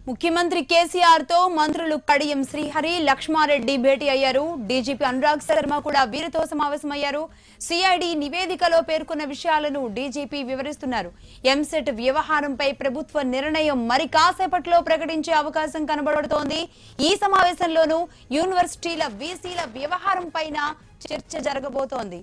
ముఖ్యమంత్రి కేసీఆర్ తో మంత్రులు కడియం శ్రీహరి, లక్ష్మారెడ్డి భేటీ అయ్యారు. డీజీపీ అనురాగ్ శర్మ కూడా వీరితో సమావేశమయ్యారు. సిఐడి నివేదికలో పేర్కొన్న విషయాలను డీజీపీ వివరిస్తున్నారు. ఎంసెట్ వ్యవహారంపై ప్రభుత్వ నిర్ణయం మరి కాసేపట్లో ప్రకటించే అవకాశం కనబడుతోంది. ఈ సమావేశంలోనూ యూనివర్సిటీల వీసీల వ్యవహారం పైన చర్చ జరగబోతోంది.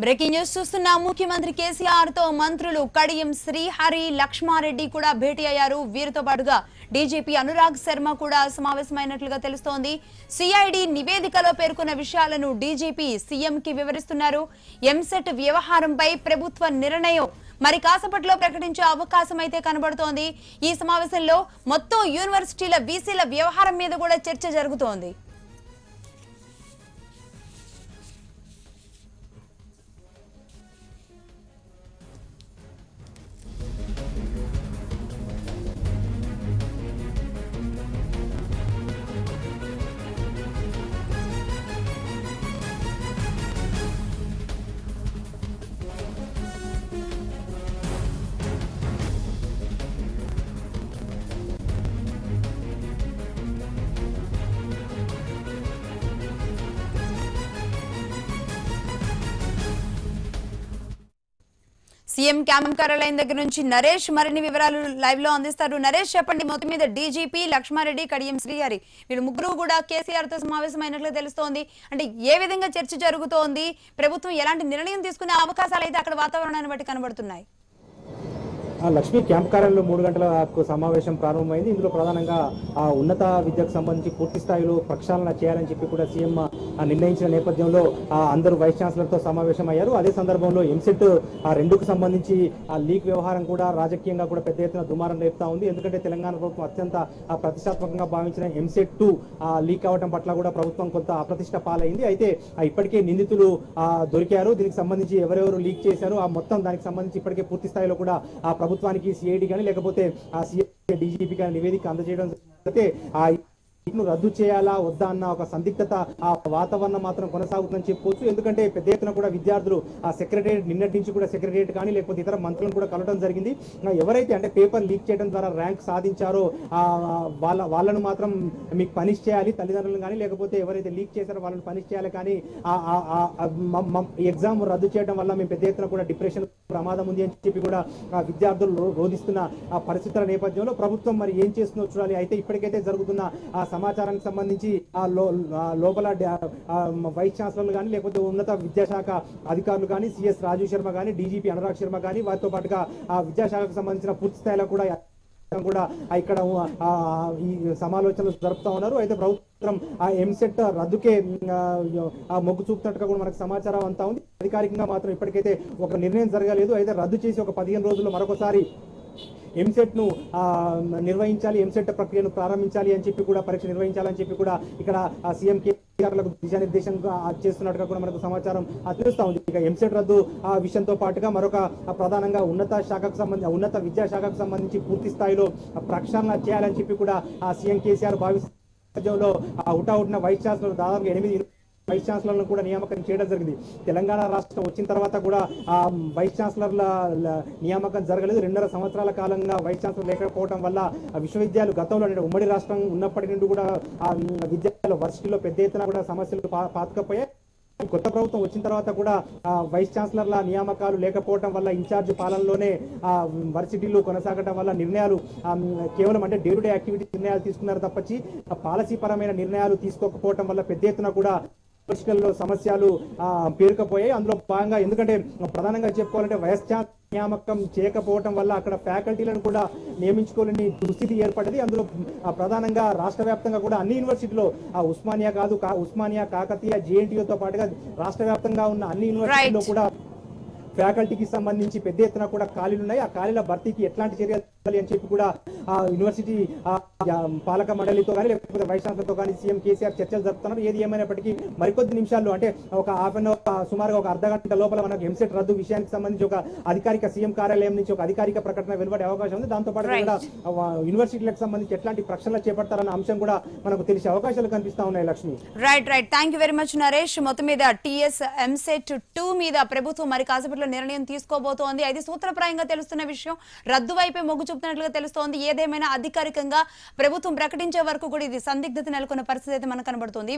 బ్రేకింగ్ న్యూస్ చూస్తున్నాం. ముఖ్యమంత్రి కేసీఆర్ తో మంత్రులు కడియం శ్రీహరి, లక్ష్మారెడ్డి కూడా భేటీ అయ్యారు. వీరితో పాటుగా డీజీపీ అనురాగ్ శర్మ కూడా సమావేశమైనట్లుగా తెలుస్తోంది. సిఐడి నివేదికలో పేర్కొన్న విషయాలను డీజీపీ సీఎం కి వివరిస్తున్నారు. ఎంసెట్ వ్యవహారంపై ప్రభుత్వ నిర్ణయం మరి కాసేపట్లో ప్రకటించే అవకాశం అయితే కనబడుతోంది. ఈ సమావేశంలో మొత్తం యూనివర్సిటీల వీసీల వ్యవహారం మీద కూడా చర్చ జరుగుతోంది. సీఎం క్యాంప్ కార్యాలయం దగ్గర నుంచి నరేష్ మరిన్ని వివరాలు లైవ్ లో అందిస్తారు. నరేష్, చెప్పండి. మొత్తం మీద డీజీపీ, లక్ష్మారెడ్డి, కడియం శ్రీహరి వీళ్ళు ముగ్గురు కూడా కేసీఆర్ తో సమావేశమైనట్లు తెలుస్తోంది. అంటే ఏ విధంగా చర్చ జరుగుతోంది, ప్రభుత్వం ఎలాంటి నిర్ణయం తీసుకునే అవకాశాలు అయితే అక్కడ వాతావరణాన్ని బట్టి కనబడుతున్నాయి? లక్ష్మీ క్యాంప్ కార్యాలయంలో 3 గంటలకు సమావేశం ప్రారంభమైంది. ఇందులో ప్రధానంగా ఉన్నత విద్యకు సంబంధించి పూర్తి స్థాయిలో ప్రక్షాళన చేయాలని చెప్పి కూడా సీఎం నిర్ణయించిన నేపథ్యంలో అందరూ వైస్ ఛాన్సలర్తో సమావేశం అయ్యారు. అదే సందర్భంలో ఎంసెట్ 2కు సంబంధించి లీక్ వ్యవహారం కూడా రాజకీయంగా కూడా పెద్ద ఎత్తున దుమారం రేపుతా ఉంది. ఎందుకంటే తెలంగాణ ప్రభుత్వం అత్యంత ప్రతిష్టాత్మకంగా భావించిన ఎంసెట్ 2 లీక్ అవడం పట్ల కూడా ప్రభుత్వం కొంత అప్రతిష్ట పాలైంది. అయితే ఇప్పటికే నిందితులు దొరికారు. దీనికి సంబంధించి ఎవరెవరు లీక్ చేశారు మొత్తం దానికి సంబంధించి ఇప్పటికే పూర్తి స్థాయిలో కూడా ప్రభుత్వానికి సిఐడి కానీ లేకపోతే డీజీపీ కానీ నివేదిక అందజేయడం అయితే రద్దు చేయాలా వద్దా అన్న ఒక సందిగ్ధత వాతావరణం మాత్రం కొనసాగుతుందని చెప్పుకోవచ్చు. ఎందుకంటే పెద్ద ఎత్తున కూడా విద్యార్థులు సెక్రటరియట్ నిన్నటి నుంచి కూడా సెక్రటరియట్ కానీ లేకపోతే ఇతర మంత్రులను కూడా కలవడం జరిగింది. ఎవరైతే అంటే పేపర్ లీక్ చేయడం ద్వారా ర్యాంక్ సాధించారో వాళ్ళను మాత్రం మీకు పనిష్ చేయాలి, తల్లిదండ్రులను కానీ లేకపోతే ఎవరైతే లీక్ చేశారో వాళ్ళని పనిష్ చేయాలి. కానీ ఎగ్జామ్ రద్దు చేయడం వల్ల మేము పెద్ద ఎత్తున కూడా డిప్రెషన్ ప్రమాదం ఉంది అని చెప్పి కూడా విద్యార్థులు రోధిస్తున్న పరిస్థితుల నేపథ్యంలో ప్రభుత్వం మరి ఏం చేస్తుందో చూడాలి. అయితే ఇప్పటికైతే జరుగుతున్న సమాచారానికి సంబంధించి లోపల వైస్ ఛాన్సలర్లు కానీ లేకపోతే ఉన్నత విద్యాశాఖ అధికారులు కానీ సిఎస్ రాజీవ్ శర్మ కానీ డీజీపీ అనురాగ్ శర్మ కానీ వారితో పాటుగా విద్యాశాఖకు సంబంధించిన పూర్తి స్థాయిలో కూడా ఇక్కడ ఈ సమాలోచనలు జరుపుతా ఉన్నారు. అయితే ప్రభుత్వం ఎంసెట్ రద్దుకే మొగ్గు చూపుతున్నట్టుగా కూడా మనకు సమాచారం అంతా ఉంది. అధికారికంగా మాత్రం ఇప్పటికైతే ఒక నిర్ణయం జరగలేదు. అయితే రద్దు చేసి ఒక 15 రోజుల్లో మరొకసారి ఎంసెట్ ను నిర్వహించాలి, ఎంసెట్ ప్రక్రియను ప్రారంభించాలి అని చెప్పి కూడా పరీక్ష నిర్వహించాలని చెప్పి కూడా ఇక్కడ సీఎం కేసీఆర్లకు దిశానిర్దేశం చేస్తున్నట్టుగా కూడా మనకు సమాచారం తెలుస్తా ఉంది. ఇక ఎంసెట్ రద్దు విషయంతో పాటుగా మరొక ప్రధానంగా ఉన్నత విద్యాశాఖకు సంబంధించి పూర్తి స్థాయిలో ప్రక్షాళన చేయాలని చెప్పి కూడా సీఎం కేసీఆర్ భావిస్తున్న హుటాహుటిన వైస్ ఛాన్సలర్ దాదాపు 8 వైస్ ఛాన్సలర్లను కూడా నియామకం చేయడం జరిగింది. తెలంగాణ రాష్ట్రం వచ్చిన తర్వాత కూడా వైస్ ఛాన్సలర్ల నియామకం జరగలేదు. 2.5 సంవత్సరాల కాలంగా వైస్ ఛాన్సలర్ లేకపోవడం వల్ల విశ్వవిద్యాలయాలు గతంలో ఉమ్మడి రాష్ట్రం ఉన్నప్పటి నుండి కూడా విద్యాలయాల వర్సిటీలో పెద్ద ఎత్తున కూడా సమస్యలు పాతుకపోయాయి. కొత్త ప్రభుత్వం వచ్చిన తర్వాత కూడా వైస్ ఛాన్సలర్ల నియామకాలు లేకపోవడం వల్ల ఇన్ఛార్జ్ పాలనలోనే వర్సిటీలు కొనసాగడం వల్ల నిర్ణయాలు కేవలం అంటే డే టు డే యాక్టివిటీ నిర్ణయాలు తీసుకున్నారు తప్పచి పాలసీ పరమైన నిర్ణయాలు తీసుకోకపోవడం వల్ల పెద్ద ఎత్తున కూడా యూనివర్సిటీల్లో సమస్యలు పేరుకపోయాయి. అందులో భాగంగా ఎందుకంటే ప్రధానంగా చెప్పుకోవాలంటే వైస్ ఛాన్సలర్ నియామకం చేయకపోవడం వల్ల అక్కడ ఫ్యాకల్టీలను కూడా నియమించుకోలేని దుస్థితి ఏర్పడింది. అందులో ప్రధానంగా రాష్ట్ర వ్యాప్తంగా కూడా అన్ని యూనివర్సిటీలో ఉస్మానియా కాకతీయ, జేఎన్టీయూతో పాటుగా రాష్ట్ర వ్యాప్తంగా ఉన్న అన్ని యూనివర్సిటీల్లో కూడా ఫ్యాకల్టీకి సంబంధించి పెద్ద ఎత్తున కూడా ఖాళీలు ఉన్నాయి. ఆ ఖాళీల భర్తీకి ఎట్లాంటి చర్యలు అని చెప్పి కూడా ఆ యూనివర్సిటీ పాలక మండలితో కానీ లేకపోతే వైస్ ఛాన్సలర్తో కానీ సీఎం కేసీఆర్ చర్చలు జరుపుతున్నారు. ఏది ఏమైనప్పటికీ మరికొద్ది నిమిషాల్లో అంటే ఒక హాఫ్ అన్ అవర్ సుమారుగా ఒక అర్ధ గంట లోపల మనకు ఎంసెట్ రద్దు విషయానికి సంబంధించి ఒక అధికారిక సీఎం కార్యాలయం నుంచి ఒక అధికారిక ప్రకటన వెలువడే అవకాశం ఉంది. దాంతో పాటు కూడా యూనివర్సిటీలకు సంబంధించి ఎట్లాంటి ప్రక్షాళన చేపడతారన్న అంశం కూడా మనకు తెలిసే అవకాశాలు కనిపిస్తా ఉన్నాయి. Lakshmi, right. Thank you very much Naresh. మొత్తం మీద టీఎస్ ఎంసెట్ 2 మీద ప్రభుత్వం మరి కాసేపట్లో నిర్ణయం తీసుకోబోతోంది. అది సూత్రప్రాయంగా తెలుస్తున్న విషయం, రద్దు వైపే మొగ్గు చూపుతున్నట్లుగా తెలుస్తోంది. ఏదేమైనా అధికారికంగా ప్రభుత్వం ప్రకటించే వరకు కూడా ఇది సందిగ్ధత నెలకొన్న పరిస్థితి అయితే మనకు కనబడుతుంది.